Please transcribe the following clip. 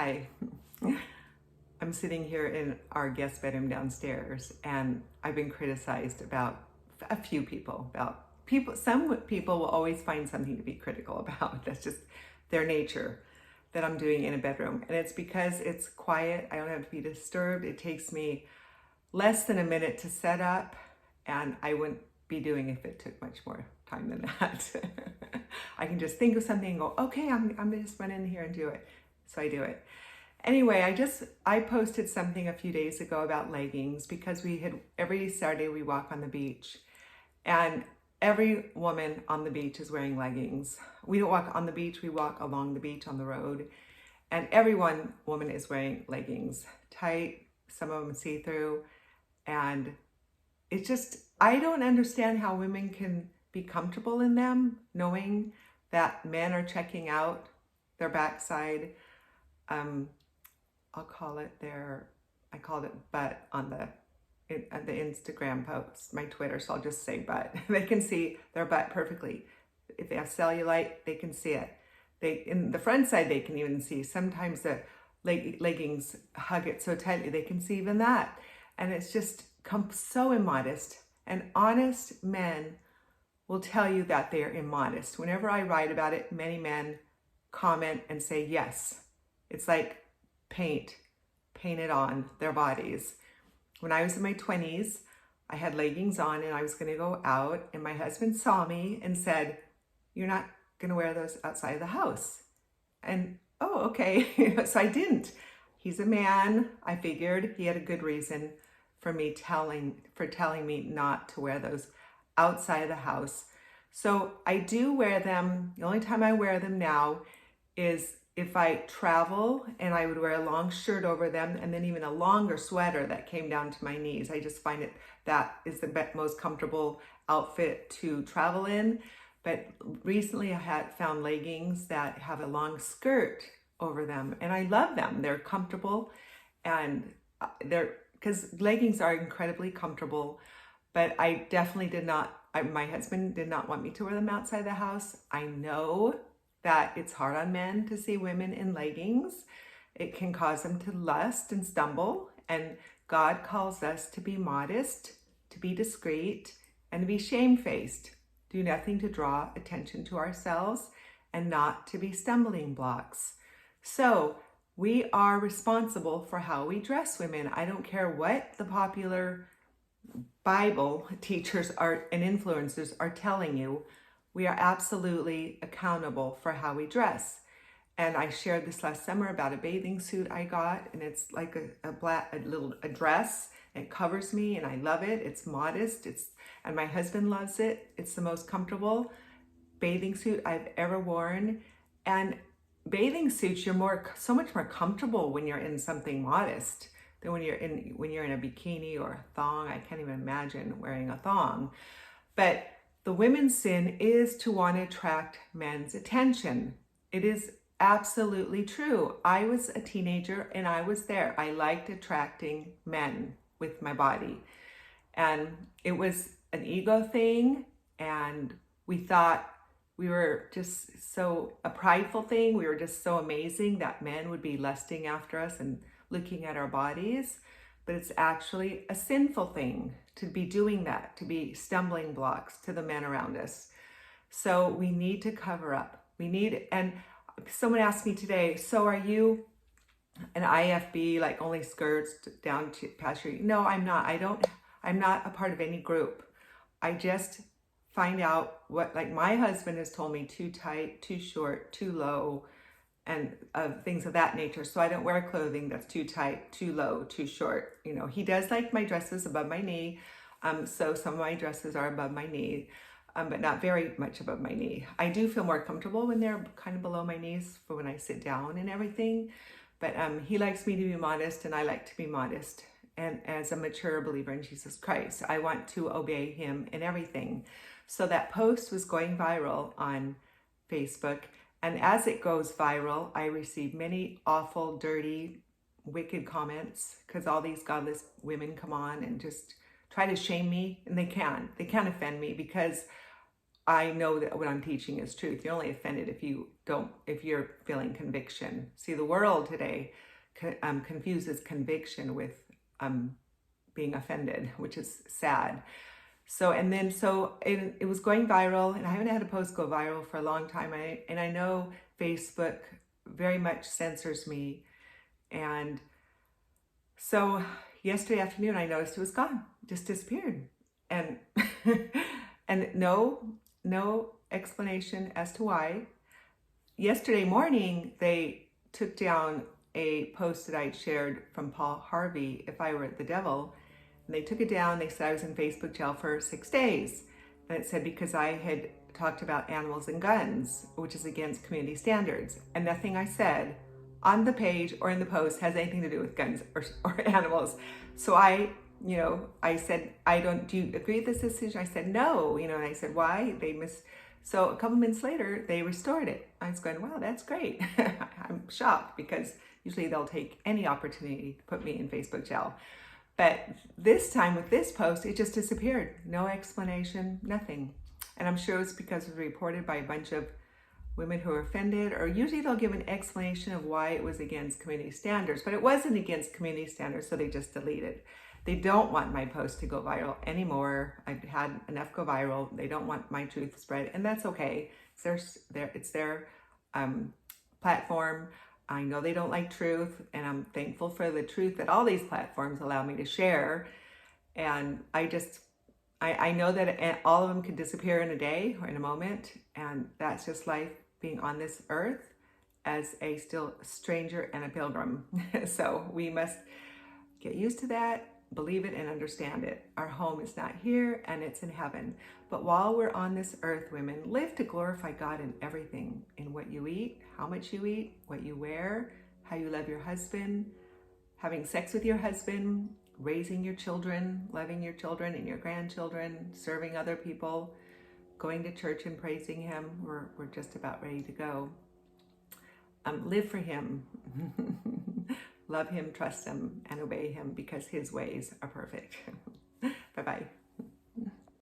Hi. I'm sitting here in our guest bedroom downstairs, and I've been criticized about a few people, some people will always find something to be critical about. That's just their nature that I'm doing in a bedroom. And it's because it's quiet. I don't have to be disturbed. It takes me less than a minute to set up, and I wouldn't be doing if it took much more time than that. I can just think of something and go, okay, I'm gonna just run in here and do it. So I do it. Anyway, I posted something a few days ago about leggings because every Saturday we walk on the beach, and every woman on the beach is wearing leggings. We don't walk on the beach, we walk along the beach on the road, and woman is wearing leggings, tight, some of them see-through, and it's just, I don't understand how women can be comfortable in them, knowing that men are checking out their backside. I called it butt on the Instagram post, my Twitter, so I'll just say butt. They can see their butt perfectly. If they have cellulite, they can see it. In the front side, they can even see. Sometimes the leggings hug it so tightly, they can see even that. And it's just so immodest. And honest men will tell you that they are immodest. Whenever I write about it, many men comment and say, yes, it's like painted on their bodies. When I was in my 20s, I had leggings on and I was going to go out, and my husband saw me and said, "You're not going to wear those outside of the house." And oh, okay. So I didn't. He's a man. I figured he had a good reason for telling me not to wear those outside of the house. So I do wear them. The only time I wear them now is if I travel, and I would wear a long shirt over them, and then even a longer sweater that came down to my knees. I just find that is the most comfortable outfit to travel in. But recently I had found leggings that have a long skirt over them, and I love them. They're comfortable, and because leggings are incredibly comfortable, but I definitely my husband did not want me to wear them outside the house. I know that it's hard on men to see women in leggings. It can cause them to lust and stumble, and God calls us to be modest, to be discreet, and to be shamefaced. Do nothing to draw attention to ourselves, and not to be stumbling blocks. So we are responsible for how we dress women. I don't care what the popular Bible teachers and influencers are telling you. We are absolutely accountable for how we dress. And I shared this last summer about a bathing suit I got, and it's like a dress. It covers me, and I love it. It's modest. And my husband loves it. It's the most comfortable bathing suit I've ever worn. And bathing suits, you're so much more comfortable when you're in something modest than when you're in a bikini or a thong. I can't even imagine wearing a thong. But the women's sin is to want to attract men's attention. It is absolutely true. I was a teenager and I was there. I liked attracting men with my body. And it was an ego thing, and we thought we were just a prideful thing. We were just so amazing that men would be lusting after us and looking at our bodies. But it's actually a sinful thing to be doing that, to be stumbling blocks to the men around us. So we need to cover up. And someone asked me today, so are you an IFB, like only skirts down to past your... No, I'm not. I'm not a part of any group. I just find out like my husband has told me, too tight, too short, too low, and things of that nature. So I don't wear clothing that's too tight, too low, too short. He does like my dresses above my knee. So some of my dresses are above my knee, but not very much above my knee. I do feel more comfortable when they're kind of below my knees for when I sit down and everything. But he likes me to be modest, and I like to be modest. And as a mature believer in Jesus Christ, I want to obey him in everything. So that post was going viral on Facebook. And as it goes viral, I receive many awful, dirty, wicked comments, because all these godless women come on and just try to shame me, and they can't offend me, because I know that what I'm teaching is truth. You're only offended if you're feeling conviction. See, the world today confuses conviction with being offended, which is sad. So, it was going viral, and I haven't had a post go viral for a long time. And I know Facebook very much censors me. And so yesterday afternoon, I noticed it was gone, just disappeared. And, and no explanation as to why. Yesterday morning, they took down a post that I'd shared from Paul Harvey, If I Were the Devil. And they took it down. They said I was in Facebook jail for 6 days. And it said because I had talked about animals and guns, which is against community standards. And nothing I said on the page or in the post has anything to do with guns or animals. So I said, do you agree with this decision? I said, no, and I said, why? So a couple minutes later, they restored it. I was going, wow, that's great. I'm shocked because usually they'll take any opportunity to put me in Facebook jail. But this time with this post, it just disappeared. No explanation, nothing. And I'm sure it's because it was reported by a bunch of women who are offended, or usually they'll give an explanation of why it was against community standards, but it wasn't against community standards, so they just deleted. They don't want my post to go viral anymore. I've had enough go viral. They don't want my truth spread, and that's okay. It's their platform. I know they don't like truth, and I'm thankful for the truth that all these platforms allow me to share. And I know that all of them could disappear in a day or in a moment, and that's just life being on this earth as a still stranger and a pilgrim. So we must get used to that, believe it, and understand it. Our home is not here, and it's in heaven. But while we're on this earth, women, live to glorify God in everything, in what you eat, how much you eat, what you wear, how you love your husband, having sex with your husband, raising your children, loving your children and your grandchildren, serving other people, going to church and praising him. We're just about ready to go. Live for him. Love him, trust him, and obey him because his ways are perfect. Bye-bye.